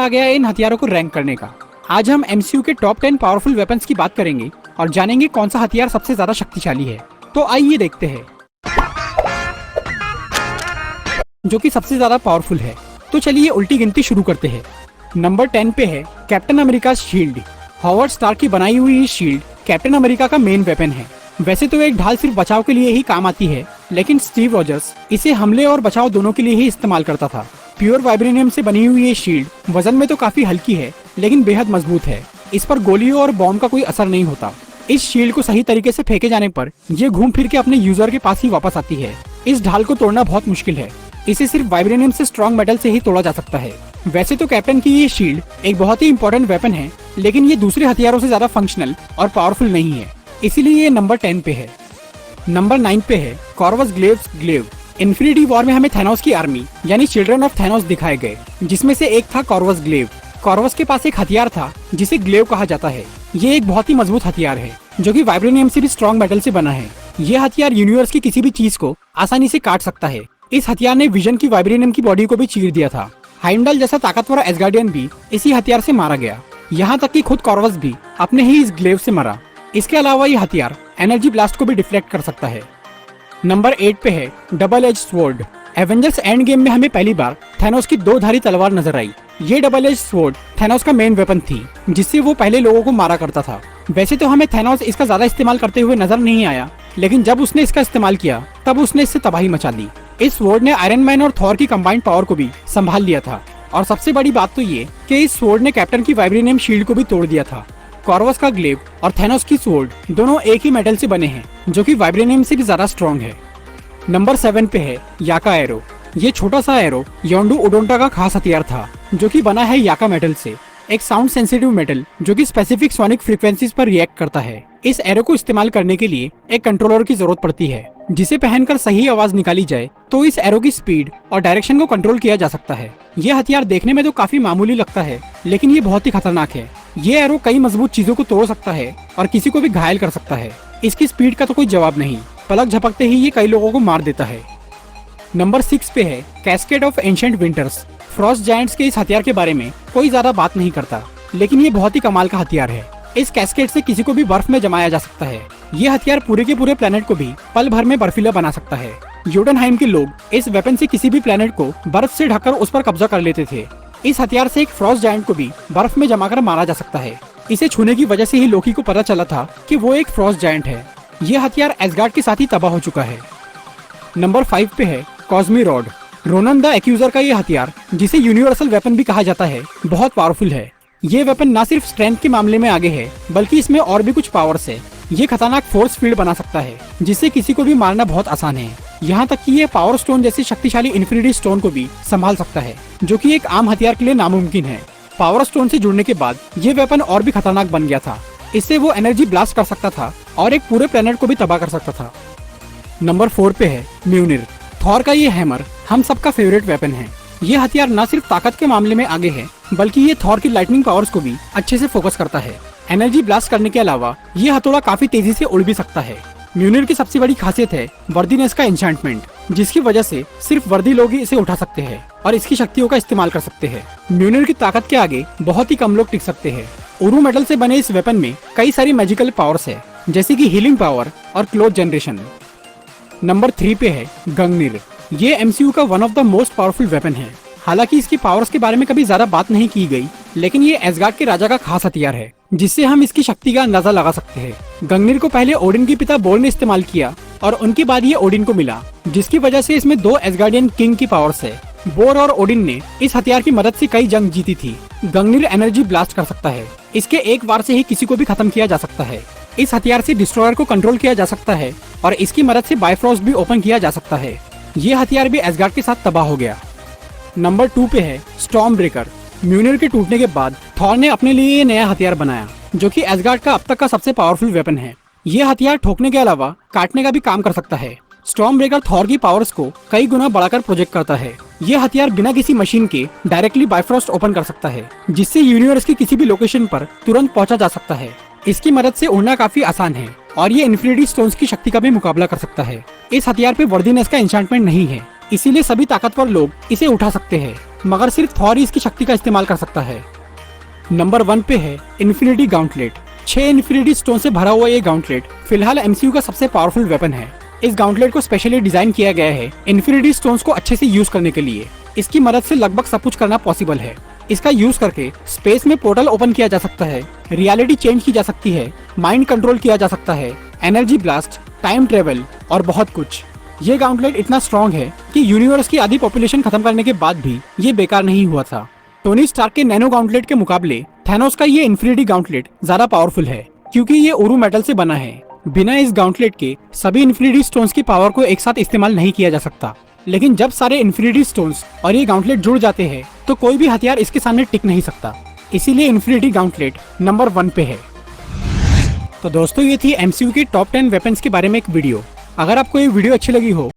आ गया है इन हथियारों को रैंक करने का। आज हम एमसीयू के टॉप 10 पावरफुल वेपन्स की बात करेंगे और जानेंगे कौन सा हथियार सबसे ज्यादा शक्तिशाली है। तो आइए देखते हैं जो कि सबसे ज्यादा पावरफुल है। तो चलिए उल्टी गिनती शुरू करते हैं। नंबर 10 पे है Captain America shield. Howard Stark की बनाई हुई ये शील्ड कैप्टन अमेरिका का मेन वेपन है। वैसे तो एक ढाल सिर्फ बचाव के लिए ही काम आती है, लेकिन स्टीव रॉजर्स इसे हमले और बचाव दोनों के लिए ही इस्तेमाल करता था। प्योर वाइब्रेनियम से बनी हुई ये शील्ड वजन में तो काफी हल्की है, लेकिन बेहद मजबूत है। इस पर गोलियों और बॉम्ब का कोई असर नहीं होता। इस शील्ड को सही तरीके से फेंके जाने पर ये घूम फिर के अपने यूजर के पास ही वापस आती है। इस ढाल को तोड़ना बहुत मुश्किल है। इसे सिर्फ वाइब्रेनियम से स्ट्रॉन्ग मेटल से ही तोड़ा जा सकता है। वैसे तो कैप्टन की ये शील्ड एक बहुत ही इंपॉर्टेंट वेपन है, लेकिन ये दूसरे हथियारों से ज्यादा फंक्शनल और पावरफुल नहीं है, इसीलिए ये नंबर 10 पे है। नंबर 9 पे है कॉर्वस ग्लेव्स ग्लेव। इन्फिनिटी वॉर में हमें थैनोस की आर्मी यानी चिल्ड्रन ऑफ थैनोस दिखाए गए, जिसमें से एक था कॉर्वस ग्लेव। कॉर्वस के पास एक हथियार था जिसे ग्लेव कहा जाता है। ये एक बहुत ही मजबूत हथियार है जो कि वाइब्रेनियम से भी स्ट्रॉन्ग मेटल से बना है। ये हथियार यूनिवर्स की किसी भी चीज को आसानी से काट सकता है। इस हथियार ने विजन की वाइब्रेनियम की बॉडी को भी चीर दिया था। हाइमडल जैसा ताकतवर एसगार्डियन भी इसी हथियार से मारा गया। यहाँ तक कि खुद कॉर्वस भी अपने ही इस ग्लेव से मरा। इसके अलावा ये हथियार एनर्जी ब्लास्ट को भी डिफ्लेक्ट कर सकता है। नंबर 8 पे है double edge sword. Avengers end game में हमें पहली बार थैनोस की दो धारी तलवार नजर आई। ये डबल एज स्वॉर्ड थैनोस का मेन वेपन थी, जिससे वो पहले लोगों को मारा करता था। वैसे तो हमें थैनोस इसका ज्यादा इस्तेमाल करते हुए नजर नहीं आया, लेकिन जब उसने इसका इस्तेमाल किया तब उसने इससे तबाही मचा दी। इस स्वॉर्ड ने आयरन मैन और थॉर की कंबाइंड पावर को भी संभाल लिया था। और सबसे बड़ी बात तो ये कि इस स्वॉर्ड ने कैप्टन की वाइब्रेनियम शील्ड को भी तोड़ दिया था। कॉर्वस का ग्लेव और थैनोस की स्वॉर्ड दोनों एक ही मेटल से बने हैं, जो कि वाइब्रेनियम से भी ज्यादा स्ट्रॉन्ग है। नंबर 7 पे है याका एरो। ये छोटा सा एरो योंडू ओडोंटा का खास हथियार था, जो कि बना है याका मेटल से, एक साउंड सेंसिटिव मेटल जो कि स्पेसिफिक सोनिक फ्रीक्वेंसीज पर रिएक्ट करता है। इस एरो को इस्तेमाल करने के लिए एक कंट्रोलर की जरूरत पड़ती है, जिसे पहनकर सही आवाज निकाली जाए तो इस एरो की स्पीड और डायरेक्शन को कंट्रोल किया जा सकता है। ये हथियार देखने में तो काफी मामूली लगता है, लेकिन ये बहुत ही खतरनाक है। ये एरो कई मजबूत चीजों को तोड़ सकता है और किसी को भी घायल कर सकता है। इसकी स्पीड का तो कोई जवाब नहीं, पलक झपकते ही ये कई लोगों को मार देता है। नंबर 6 पे है cascade of ancient winters. Frost giants के इस हथियार के बारे में कोई ज्यादा बात नहीं करता, लेकिन ये बहुत ही कमाल का हथियार है। इस कैस्केड से किसी को भी बर्फ में जमाया जा सकता है। ये हथियार पूरे के पूरे प्लेनेट को भी पल भर में बर्फीला बना सकता है। योटनहाइम के लोग इस वेपन से किसी भी प्लेनेट को बर्फ से ढककर उस पर कब्जा कर लेते थे। इस हथियार से एक फ्रॉस्ट जायंट को भी बर्फ में जमाकर मारा जा सकता है। इसे छूने की वजह से ही लोकी को पता चला था कि वो एक फ्रॉस्ट जायंट है। ये हथियार एसगार्ड के साथ ही तबाह हो चुका है। नंबर 5 पे है कॉस्मी रॉड। रोनन द एक्यूजर का ये हथियार, जिसे यूनिवर्सल वेपन भी कहा जाता है, बहुत पावरफुल है। ये वेपन न सिर्फ स्ट्रेंथ के मामले में आगे है, बल्कि इसमें और भी कुछ पावर्स है। ये खतरनाक फोर्स फील्ड बना सकता है, जिससे किसी को भी मारना बहुत आसान है। यहाँ तक कि ये पावर स्टोन जैसे शक्तिशाली इन्फिनिटी स्टोन को भी संभाल सकता है, जो कि एक आम हथियार के लिए नामुमकिन है। पावर स्टोन से जुड़ने के बाद ये वेपन और भी खतरनाक बन गया था। इससे वो एनर्जी ब्लास्ट कर सकता था और एक पूरे प्लेनेट को भी तबाह कर सकता था। नंबर 4 पे है म्यूनिर। थॉर का ये हैमर हम सबका फेवरेट वेपन है। ये हथियार न सिर्फ ताकत के मामले में आगे है, बल्कि ये थॉर की लाइटनिंग पावर्स को भी अच्छे से फोकस करता है। एनर्जी ब्लास्ट करने के अलावा ये हथौड़ा काफी तेजी से उड़ भी सकता है। म्यूनिर की सबसे बड़ी खासियत है वर्दीनेस का एन्चेंटमेंट, जिसकी वजह से सिर्फ वर्दी लोग ही इसे उठा सकते हैं और इसकी शक्तियों का इस्तेमाल कर सकते हैं। म्यूनिर की ताकत के आगे बहुत ही कम लोग टिक सकते हैं। उरू मेटल से बने इस वेपन में कई सारी मैजिकल पावर्स है, जैसे कि हीलिंग पावर और क्लोथ जनरेशन। नंबर 3 पे है गंगनिर। ये एमसीयू का one of the most powerful weapon है। हालांकि इसकी पावर्स के बारे में कभी ज्यादा बात नहीं की गई, लेकिन ये एसगार्ड के राजा का खास हथियार है, जिससे हम इसकी शक्ति का अंदाजा लगा सकते हैं। गंगनिर को पहले ओडिन के पिता बोर ने इस्तेमाल किया और उनके बाद ये ओडिन को मिला, जिसकी वजह से इसमें 2 एसगार्डियन किंग की पावर्स है। बोर और ओडिन ने इस हथियार की मदद से कई जंग जीती थी। गंगनिर एनर्जी ब्लास्ट कर सकता है। इसके एक वार से ही किसी को भी खत्म किया जा सकता है। इस हथियार से डिस्ट्रॉयर को कंट्रोल किया जा सकता है और इसकी मदद से बायफ्रॉस्ट भी ओपन किया जा सकता है। ये हथियार भी एसगार्ड के साथ तबाह हो गया। नंबर 2 पे है स्टॉर्म ब्रेकर। म्यूनिर के टूटने के बाद थॉर ने अपने लिए ये नया हथियार बनाया, जो कि एसगार्ड का अब तक का सबसे पावरफुल वेपन है। ये हथियार ठोकने के अलावा काटने का भी काम कर सकता है। स्टॉर्म ब्रेकर थॉर की पावर्स को कई गुना बढ़ाकर प्रोजेक्ट करता है। ये हथियार बिना किसी मशीन के डायरेक्टली बायफ्रॉस्ट ओपन कर सकता है, जिससे यूनिवर्स की किसी भी लोकेशन पर तुरंत पहुंचा जा सकता है। इसकी मदद से उड़ना काफी आसान है और ये इन्फिनिटी स्टोन्स की शक्ति का भी मुकाबला कर सकता है। इस हथियार पे वर्दीनेस का एन्चेंटमेंट नहीं है, इसीलिए सभी ताकतवर लोग इसे उठा सकते हैं, मगर सिर्फ थॉर ही इसकी शक्ति का इस्तेमाल कर सकता है। नंबर 1 पे है इन्फिनिटी गाउंटलेट। 6 इन्फिनिटी स्टोन से भरा हुआ ये गाउंटलेट फिलहाल एमसीयू का सबसे पावरफुल वेपन है। इस गाउंटलेट को स्पेशली डिजाइन किया गया है इन्फिनिटी स्टोन्स को अच्छे से यूज करने के लिए। इसकी मदद से लगभग सब कुछ करना पॉसिबल है। इसका यूज करके स्पेस में पोर्टल ओपन किया जा सकता है, रियलिटी चेंज की जा सकती है, माइंड कंट्रोल किया जा सकता है, एनर्जी ब्लास्ट, टाइम ट्रेवल और बहुत कुछ। ये गाउंटलेट इतना स्ट्रॉन्ग है कि यूनिवर्स की आधी पॉपुलेशन खत्म करने के बाद भी ये बेकार नहीं हुआ था। टोनी स्टार्क के नैनो गाउंटलेट के मुकाबले थैनोस का ये इन्फिनिटी गाउंटलेट ज्यादा पावरफुल है, क्योंकि ये ओरू मेटल से बना है। बिना इस गाउंटलेट के सभी इन्फिनिटी स्टोन्स की पावर को एक साथ इस्तेमाल नहीं किया जा सकता। लेकिन जब सारे इन्फिनिटी स्टोन्स और ये गाउंटलेट जुड़ जाते हैं तो कोई भी हथियार इसके सामने टिक नहीं सकता। इसीलिए इन्फिनिटी गाउंटलेट नंबर 1 पे है। तो दोस्तों, ये थी एमसीयू के टॉप 10 वेपन्स के बारे में एक वीडियो। अगर आपको ये वीडियो अच्छी लगी हो